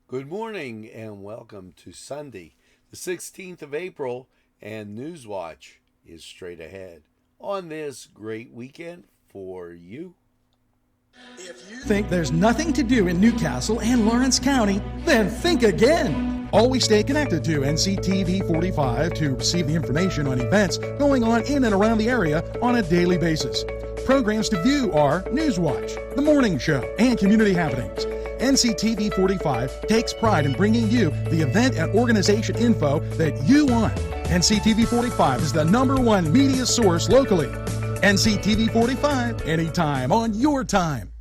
Good morning and welcome to Sunday, the 16th of April, and Newswatch is straight ahead on this great weekend for you. If you think there's nothing to do in Newcastle and Lawrence County, then think again. Always stay connected to NCTV45 to receive the information on events going on in and around the area on a daily basis. Programs to view are Newswatch, The Morning Show, and Community Happenings. NCTV45 takes pride in bringing you the event and organization info that you want. NCTV45 is the #1 media source locally. NCTV45, anytime on your time.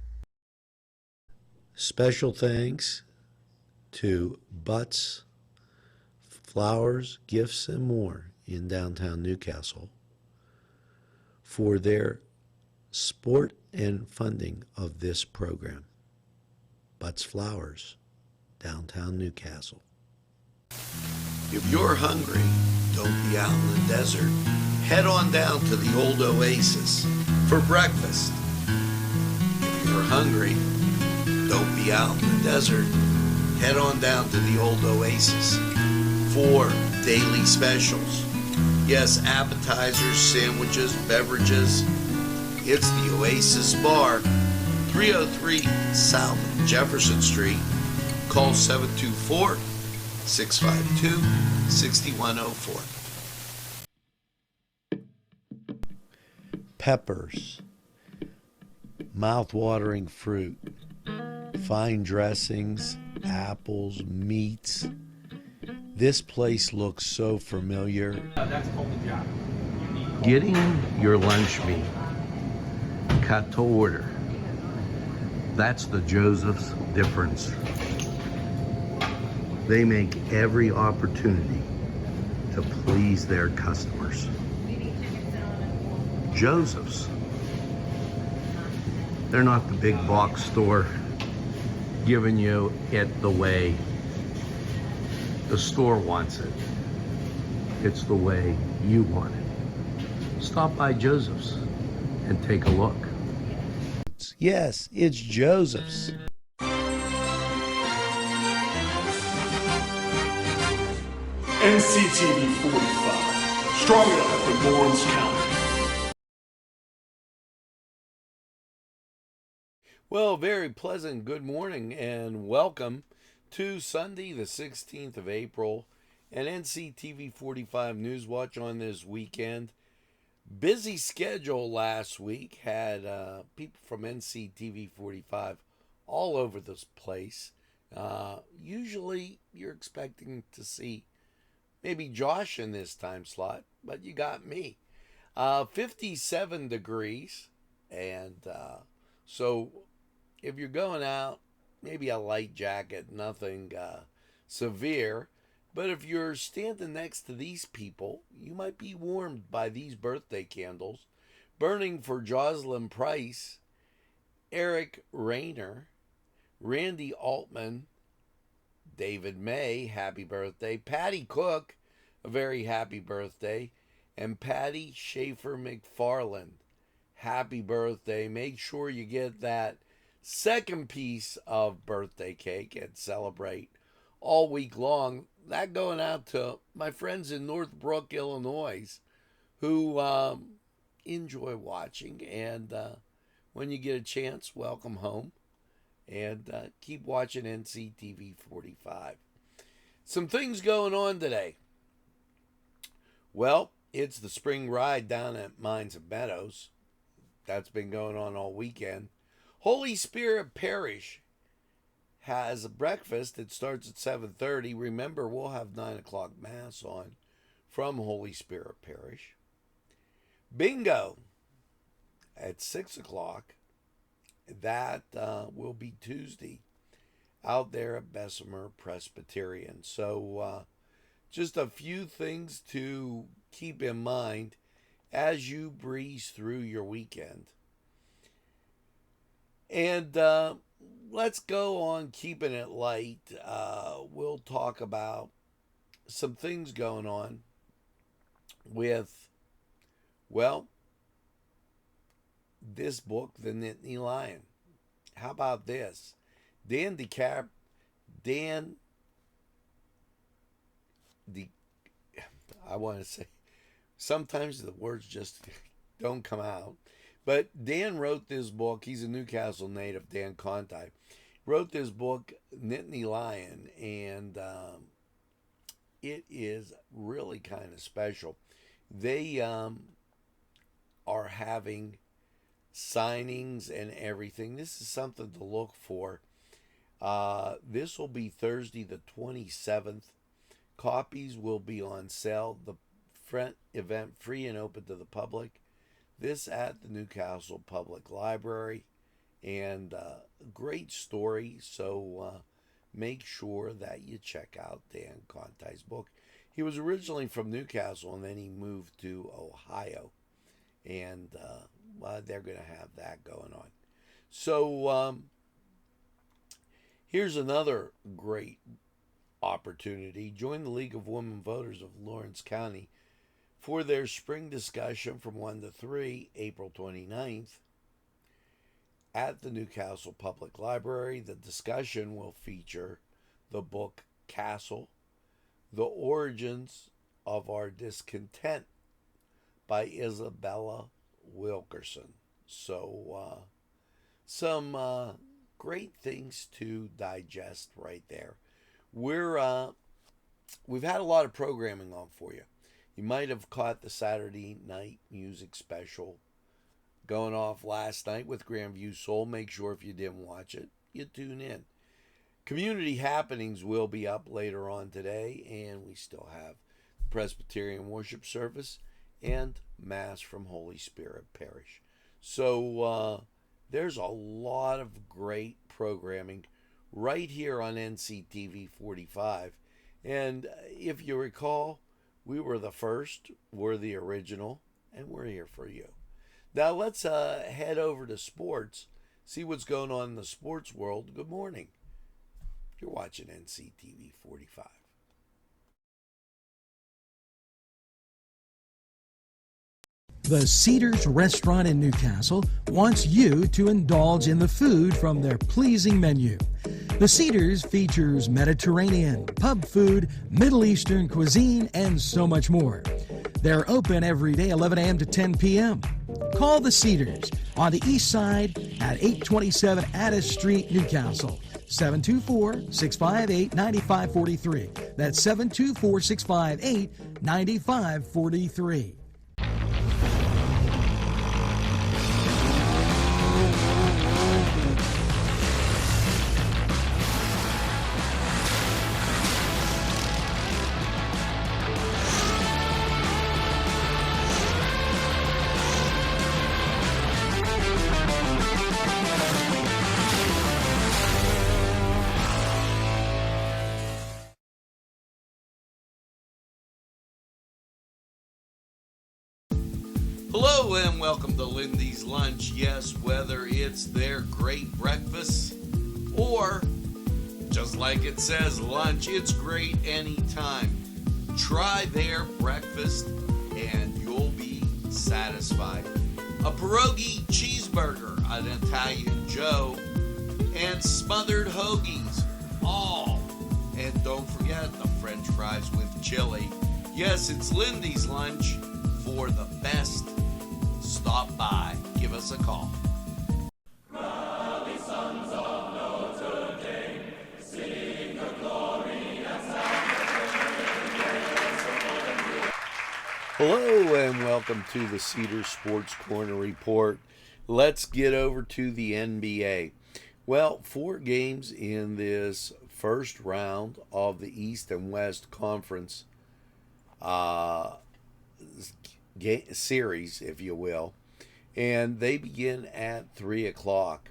Special thanks to Butts, Flowers, Gifts, and More in downtown Newcastle for their support and funding of this program. Butts Flowers, downtown Newcastle. If you're hungry, don't be out in the desert. Head on down to the old Oasis for breakfast. If you're hungry, don't be out in the desert. Head on down to the old Oasis for daily specials. Yes, appetizers, sandwiches, beverages. It's the Oasis Bar, 303 South Jefferson Street. Call 724-652-6104. Peppers, mouth-watering fruit, fine dressings, apples, meats. This place looks so familiar. Getting your lunch meat cut to order. That's the Joseph's difference. They make every opportunity to please their customers. Joseph's. They're not the big box store giving you it the way the store wants it. It's the way you want it. Stop by Joseph's and take a look. Yes, it's Joseph's. NCTV45, strong enough for Lawrence County. Well, very pleasant good morning and welcome to Sunday, the 16th of April, and NCTV45 Newswatch on this weekend. Busy schedule last week. Had people from NCTV45 all over this place. Usually you're expecting to see maybe Josh in this time slot, but you got me. 57 degrees, and so if you're going out, maybe a light jacket, nothing severe. But if you're standing next to these people, you might be warmed by these birthday candles burning for Jocelyn Price, Eric Rayner, Randy Altman, David May, happy birthday, Patty Cook, a very happy birthday, and Patty Schaefer McFarland, happy birthday. Make sure you get that second piece of birthday cake and celebrate all week long. That going out to my friends in Northbrook, Illinois, who enjoy watching. And when you get a chance, welcome home. And keep watching NCTV45. Some things going on today. Well, it's the spring ride down at Mines and Meadows. That's been going on all weekend. Holy Spirit Parish has a breakfast that starts at 7:30. Remember, we'll have 9 o'clock Mass on from Holy Spirit Parish. Bingo at 6 o'clock. That will be Tuesday out there at Bessemer Presbyterian. So just a few things to keep in mind as you breeze through your weekend. And let's go on keeping it light. We'll talk about some things going on with, well, this book, The Nittany Lion. How about this? Dan Dan, the I want to say, sometimes the words just don't come out. But Dan wrote this book. He's a Newcastle native, Dan Conti. Wrote this book, Nittany Lion, and it is really kind of special. They are having signings and everything. This is something to look for. This will be Thursday the 27th. Copies will be on sale. The front event free and open to the public. This at the Newcastle Public Library. And great story. So make sure that you check out Dan Conti's book. He was originally from Newcastle and then he moved to Ohio. And they're going to have that going on. So here's another great opportunity. Join the League of Women Voters of Lawrence County for their spring discussion from 1 to 3, April 29th at the Newcastle Public Library. The discussion will feature the book Castle, The Origins of Our Discontent by Isabella Wilkerson. So some great things to digest right there. We've had a lot of programming on for you. You might have caught the Saturday night music special going off last night with Grandview Soul. Make sure if you didn't watch it, you tune in. Community happenings will be up later on today, and we still have Presbyterian worship service and Mass from Holy Spirit Parish. So there's a lot of great programming right here on NCTV45. And if you recall, we were the first, we're the original, and we're here for you. Now let's head over to sports, see what's going on in the sports world. Good morning. You're watching NCTV45. The Cedars Restaurant in Newcastle wants you to indulge in the food from their pleasing menu. The Cedars features Mediterranean, pub food, Middle Eastern cuisine, and so much more. They're open every day, 11 a.m. to 10 p.m. Call the Cedars on the east side at 827 Addis Street, Newcastle. 724-658-9543. That's 724-658-9543. Hello and welcome to Lindy's Lunch. Yes, whether it's their great breakfast or, just like it says, lunch, it's great anytime. Try their breakfast and you'll be satisfied. A pierogi cheeseburger, an Italian Joe, and smothered hoagies, all. And don't forget the French fries with chili. Yes, it's Lindy's Lunch. For the best, stop by. Give us a call. Rally, sons of Notre Dame, sing the glory and Hello and welcome to the Cedar Sports Corner Report. Let's get over to the NBA. Well, 4 games in this first round of the East and West Conference series, if you will, and they begin at 3 o'clock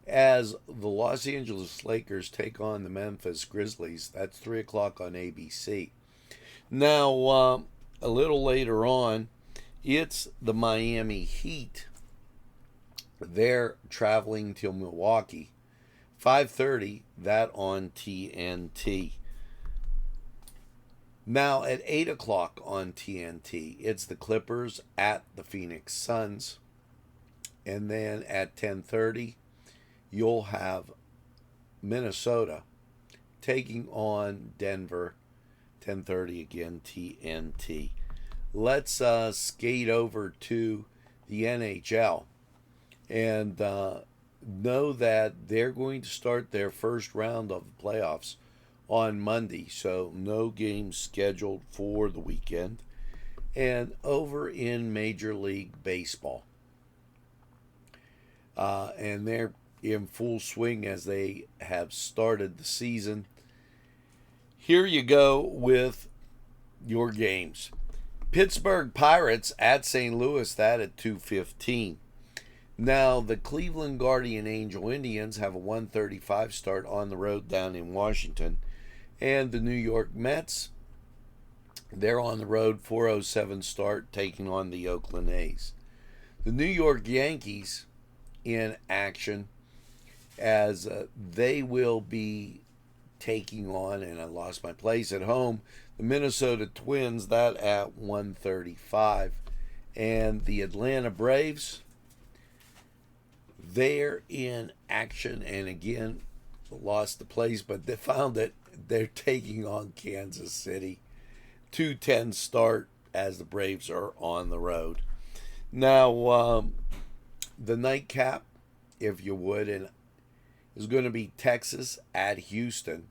as the Los Angeles Lakers take on the Memphis Grizzlies. That's 3 o'clock on ABC. Now, a little later on, it's the Miami Heat. They're traveling to Milwaukee. 5:30, that on TNT. Now at 8 o'clock on TNT, it's the Clippers at the Phoenix Suns. And then at 10:30, you'll have Minnesota taking on Denver, 10:30 again, TNT. Let's skate over to the NHL and know that they're going to start their first round of the playoffs on Monday, so no games scheduled for the weekend. And over in Major League Baseball, and they're in full swing as they have started the season. Here you go with your games. Pittsburgh Pirates at St. Louis, that at 2:15. Now, the Cleveland Guardian Angel Indians have a 1:35 start on the road down in Washington. And the New York Mets, they're on the road, 4:07 start, taking on the Oakland A's. The New York Yankees in action as they will be taking on, and I lost my place at home, the Minnesota Twins, that at 1:35. And the Atlanta Braves, they're in action, and again, lost the place, but they found that they're taking on Kansas City. 2:10 start as the Braves are on the road. Now, the nightcap, if you would, and is going to be Texas at Houston.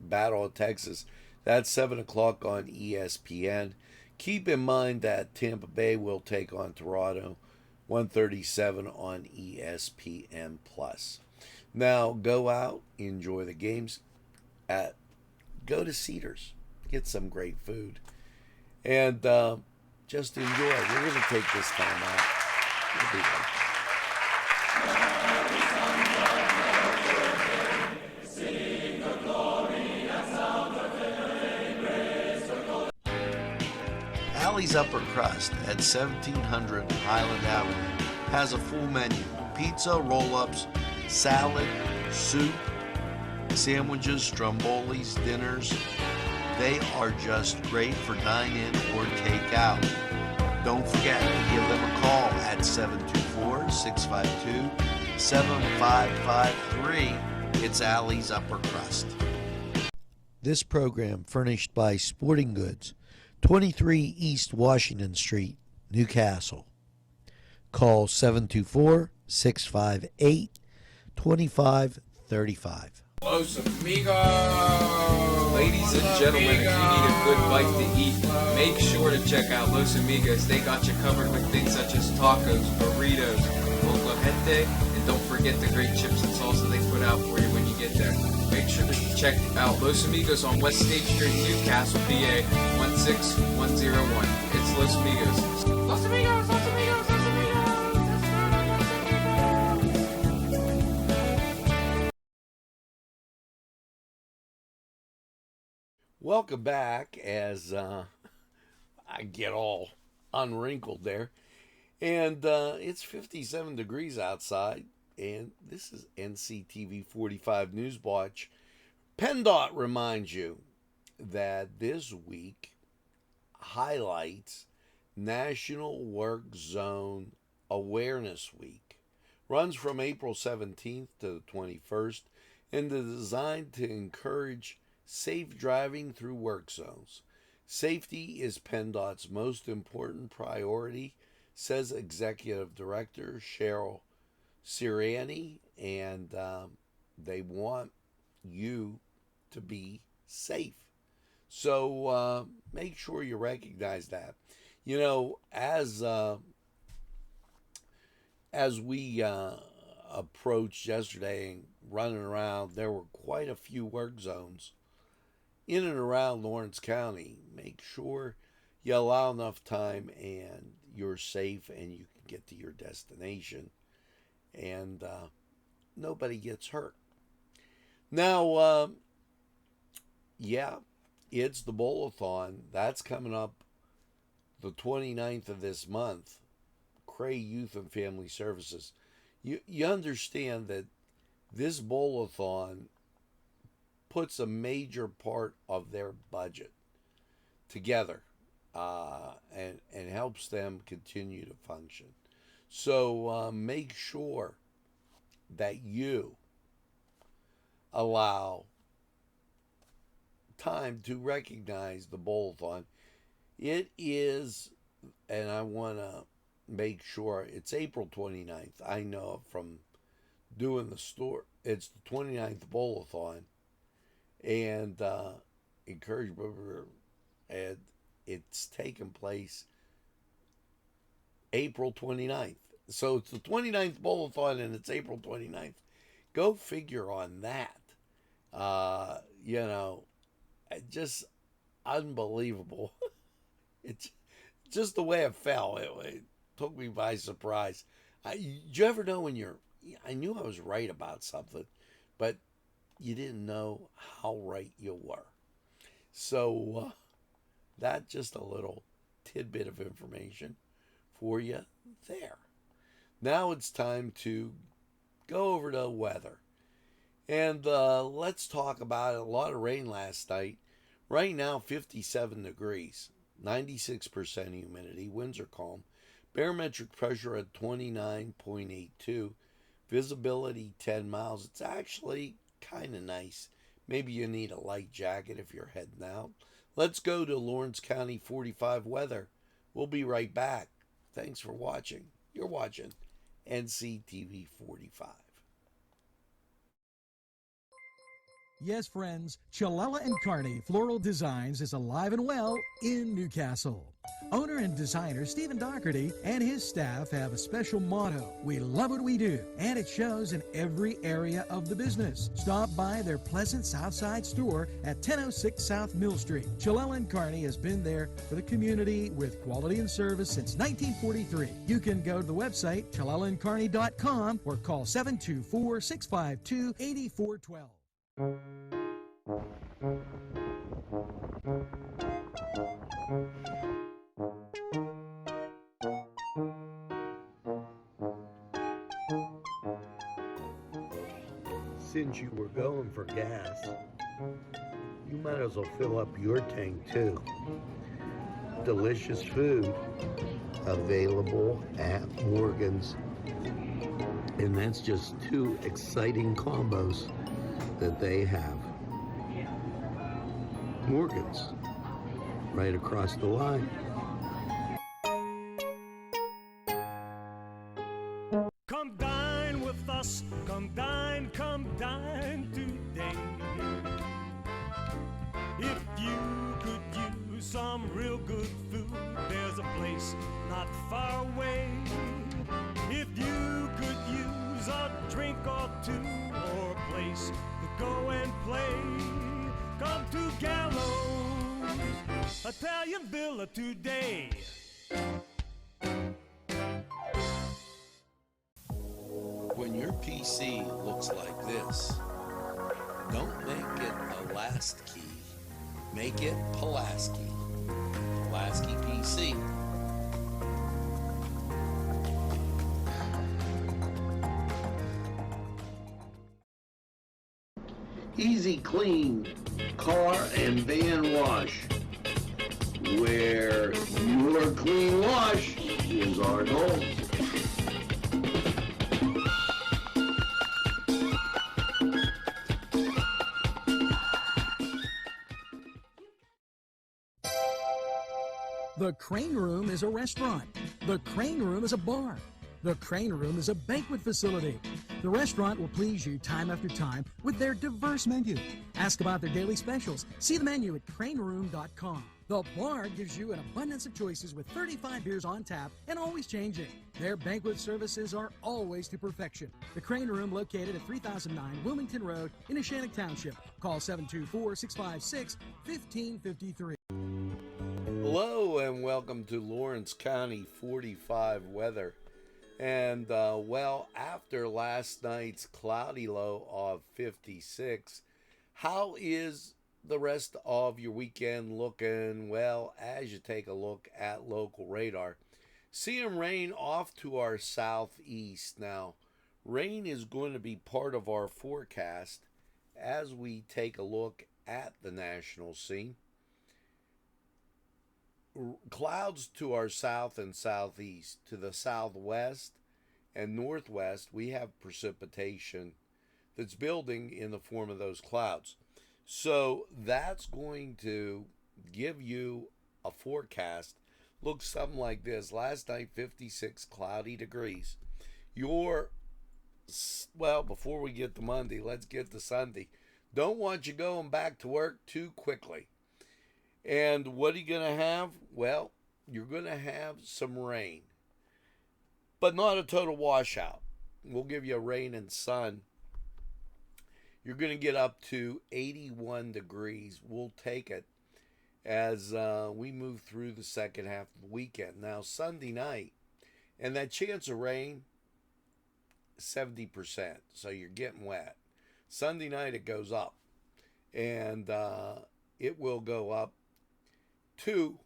Battle of Texas. That's 7 o'clock on ESPN. Keep in mind that Tampa Bay will take on Toronto, 1:37 on ESPN+. Now, go out, enjoy the games. Go to Cedars, get some great food, and just enjoy. We're going to take this time out. We'll be right back. Alley's Upper Crust at 1700 Highland Avenue has a full menu: pizza, roll-ups, salad, soup, sandwiches, strombolis, dinners. They are just great for dine-in or take-out. Don't forget to give them a call at 724-652-7553. It's Alley's Upper Crust. This program furnished by Sporting Goods, 23 East Washington Street, Newcastle. Call 724-658-2535. Los Amigos! Ladies and gentlemen, if you need a good bite to eat, make sure to check out Los Amigos. They got you covered with things such as tacos, burritos, molcajete, and don't forget the great chips and salsa they put out for you when you get there. Make sure to check out Los Amigos on West State Street, Newcastle, PA, 16101. It's Los Amigos. Los Amigos! Los Amigos! Los Amigos! Welcome back as I get all unwrinkled there. And it's 57 degrees outside. And this is NCTV45 Newswatch. PennDOT reminds you that this week highlights National Work Zone Awareness Week. Runs from April 17th to the 21st and is designed to encourage safe driving through work zones. Safety is PennDOT's most important priority, says Executive Director Cheryl Siriani, and they want you to be safe. So make sure you recognize that. You know, as we approached yesterday and running around, there were quite a few work zones in and around Lawrence County. Make sure you allow enough time and you're safe and you can get to your destination and nobody gets hurt. Now, yeah, it's the Bowl-a-thon. That's coming up the 29th of this month. Cray Youth and Family Services. You understand that this Bowl-a-thon puts a major part of their budget together and helps them continue to function. So make sure that you allow time to recognize the bowl-a-thon. It is, and I want to make sure it's April 29th. I know from doing the store, it's the 29th bowl-a-thon, and encourage, and it's taking place April 29th. So it's the 29th bowl-a-thon and it's April 29th. Go figure on that. You know, just unbelievable. It's just the way it fell. It took me by surprise. Did you ever know I knew I was right about something, but you didn't know how right you were. So that's just a little tidbit of information for you there. Now it's time to go over to weather. And let's talk about it. A lot of rain last night. Right now, 57 degrees, 96% humidity, winds are calm. Barometric pressure at 29.82, visibility 10 miles. It's actually kind of nice. Maybe you need a light jacket if you're heading out. Let's go to Lawrence County 45 weather. We'll be right back. Thanks for watching. You're watching NCTV 45. Yes, friends, Chalella and Carney Floral Designs is alive and well in Newcastle. Owner and designer Stephen Doherty and his staff have a special motto: we love what we do, and it shows in every area of the business. Stop by their pleasant Southside store at 1006 South Mill Street. Chalella and Carney has been there for the community with quality and service since 1943. You can go to the website chalellaandcarney.com or call 724-652-8412. Since you were going for gas, you might as well fill up your tank too. Delicious food available at Morgan's. And that's just two exciting combos that they have. Morgan's, right across the line. Come dine with us, come dine today. If you could use some real good food, there's a place not far away. If you could use a drink or two, or a place to go and play, come to Gallows Italian Villa today. When your PC looks like this, don't make it a last key. Make it Pulaski. Pulaski PC. Easy Clean Car and Van Wash, where your clean wash is our goal. The Crane Room is a restaurant. The Crane Room is a bar. The Crane Room is a banquet facility. The restaurant will please you time after time with their diverse menu. Ask about their daily specials. See the menu at craneroom.com. The bar gives you an abundance of choices with 35 beers on tap and always changing. Their banquet services are always to perfection. The Crane Room, located at 3009 Wilmington Road in Neshannock Township. Call 724-656-1553. Hello and welcome to Lawrence County 45 weather. And well, after last night's cloudy low of 56, how is the rest of your weekend looking? Well, as you take a look at local radar, seeing rain off to our southeast. Now, rain is going to be part of our forecast as we take a look at the national scene. Clouds to our south and southeast. To the southwest and northwest, we have precipitation that's building in the form of those clouds. So that's going to give you a forecast. Looks something like this. Last night, 56 cloudy degrees. Well, before we get to Monday, let's get to Sunday. Don't want you going back to work too quickly. And what are you going to have? Well, you're going to have some rain, but not a total washout. We'll give you rain and sun. You're going to get up to 81 degrees. We'll take it as we move through the second half of the weekend. Now, Sunday night, and that chance of rain, 70%. So you're getting wet. Sunday night, it goes up. And it will go up to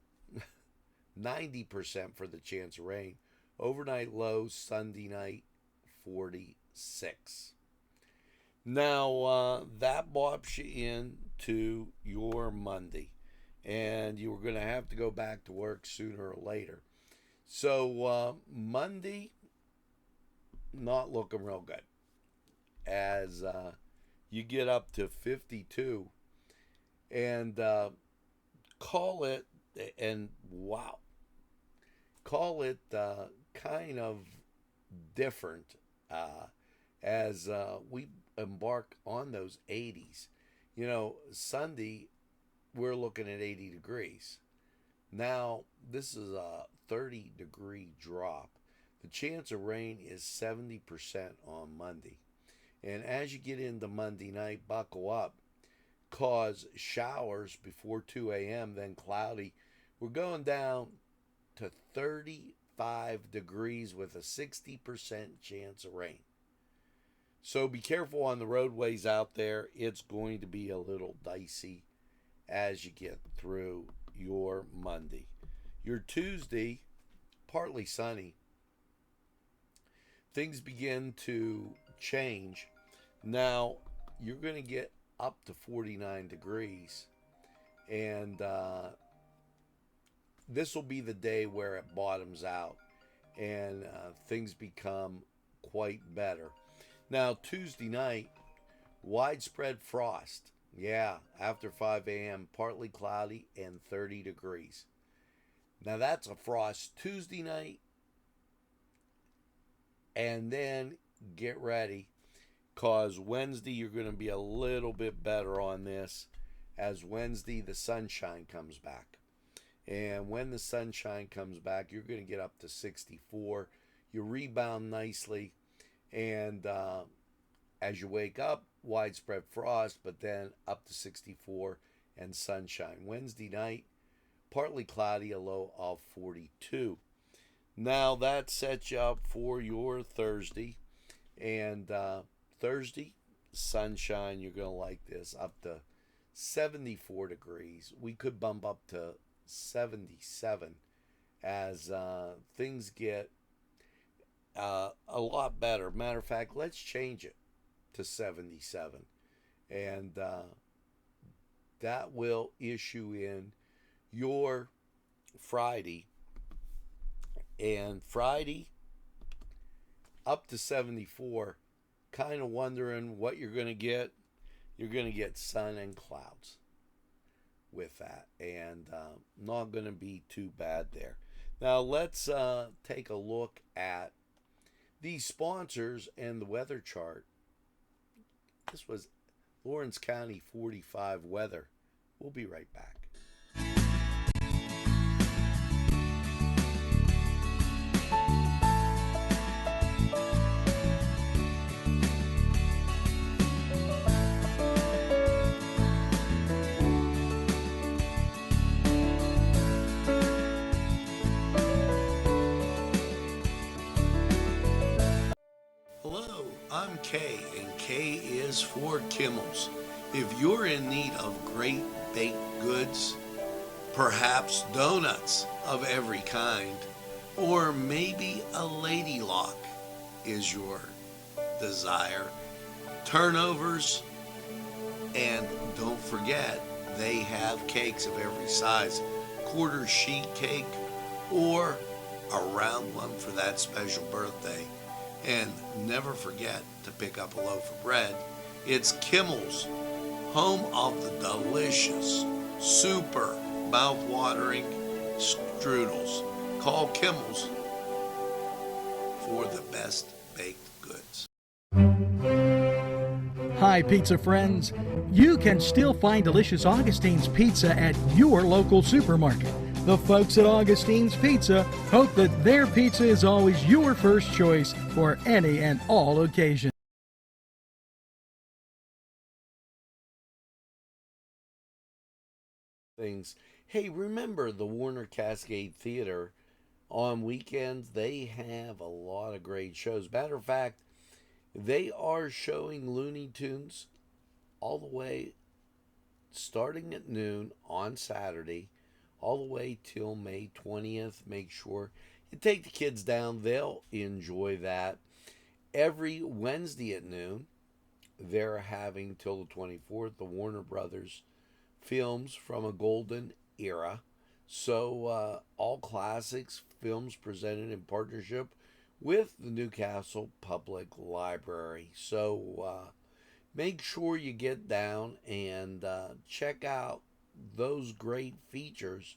90% for the chance of rain. Overnight low, Sunday night, 46. Now, that bops you into your Monday. And you were going to have to go back to work sooner or later. So, Monday, not looking real good. As you get up to 52. And call it kind of different as we embark on those 80s. You know, Sunday, we're looking at 80 degrees. Now, this is a 30-degree drop. The chance of rain is 70% on Monday. And as you get into Monday night, buckle up. Cause showers before 2 a.m., then cloudy. We're going down to 35 degrees with a 60% chance of rain. So be careful on the roadways out there. It's going to be a little dicey as you get through your Monday. Your Tuesday, partly sunny. Things begin to change. Now, you're going to get up to 49 degrees. And this will be the day where it bottoms out and things become quite better. Now, Tuesday night, widespread frost. Yeah, after 5 a.m., partly cloudy and 30 degrees. Now, that's a frost Tuesday night. And then get ready, because Wednesday you're going to be a little bit better on this, as Wednesday the sunshine comes back. And when the sunshine comes back, you're going to get up to 64. You rebound nicely. And as you wake up, widespread frost, but then up to 64 and sunshine. Wednesday night, partly cloudy, a low of 42. Now that sets you up for your Thursday. And Thursday, sunshine, you're going to like this, up to 74 degrees. We could bump up to 77 as things get a lot better. Matter of fact, let's change it to 77. And that will issue in your Friday. And Friday, up to 74, kind of wondering what you're going to get. You're going to get sun and clouds with that. And not going to be too bad there. Now, let's take a look at these sponsors and the weather chart. This was Lawrence County 45 weather. We'll be right back. Hello, I'm Kay, and K is for Kimmel's. If you're in need of great baked goods, perhaps donuts of every kind, or maybe a lady lock is your desire, turnovers, and don't forget, they have cakes of every size, quarter sheet cake, or a round one for that special birthday. And never forget to pick up a loaf of bread. It's Kimmel's home of the delicious, super mouth-watering strudels. Call Kimmel's for the best baked goods. Hi, pizza friends. You can still find delicious Augustine's Pizza at your local supermarket. The folks at Augustine's Pizza hope that their pizza is always your first choice for any and all occasions. Things. Hey, remember the Warner Cascade Theater on weekends? They have a lot of great shows. Matter of fact, they are showing Looney Tunes all the way starting at noon on Saturday, all the way till May 20th. Make sure you take the kids down, they'll enjoy that. Every Wednesday at noon, they're having till the 24th the Warner Brothers films from a golden era. So, all classics films presented in partnership with the Newcastle Public Library. So, make sure you get down and check out those great features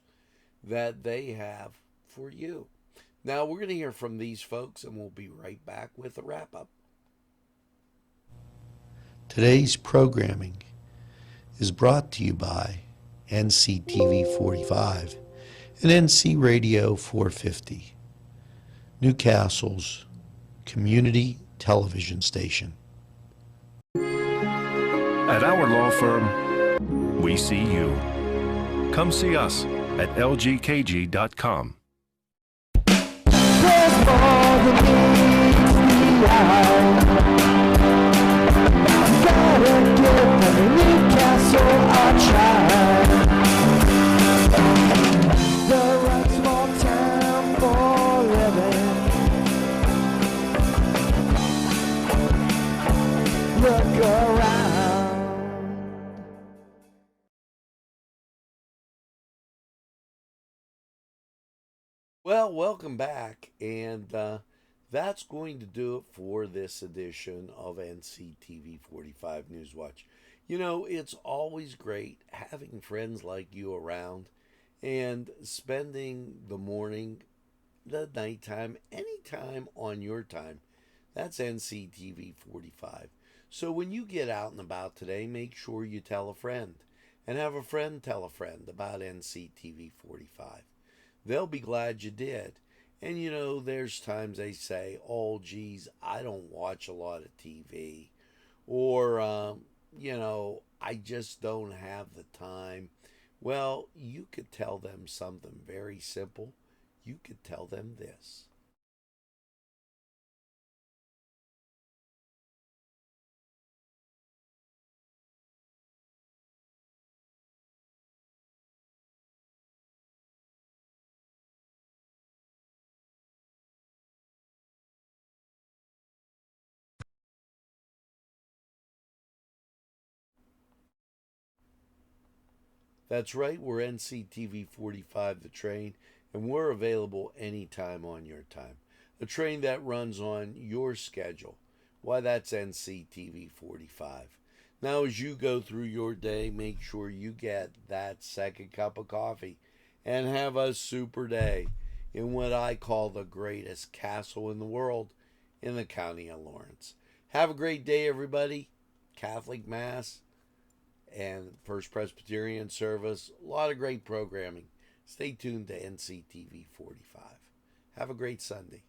that they have for you. Now, we're going to hear from these folks, and we'll be right back with a wrap up. Today's programming is brought to you by NCTV45 and NC Radio 450, Newcastle's community television station. At our law firm, we see you. Come see us at lgkg.com. There's more than meets the eye. Gotta give the Newcastle a try. The right small town for living. Look around. Well, welcome back, and that's going to do it for this edition of NCTV 45 Newswatch. You know, it's always great having friends like you around and spending the morning, the nighttime, anytime on your time. That's NCTV 45. So when you get out and about today, make sure you tell a friend and have a friend tell a friend about NCTV 45. They'll be glad you did. And you know, there's times they say, oh, geez, I don't watch a lot of TV. Or, you know, I just don't have the time. Well, you could tell them something very simple. You could tell them this. That's right, we're NCTV 45 The Train, and we're available anytime on your time. A train that runs on your schedule. Why, that's NCTV 45. Now, as you go through your day, make sure you get that second cup of coffee and have a super day in what I call the greatest castle in the world in the county of Lawrence. Have a great day, everybody. Catholic Mass and First Presbyterian service. A lot of great programming. Stay tuned to NCTV 45. Have a great Sunday.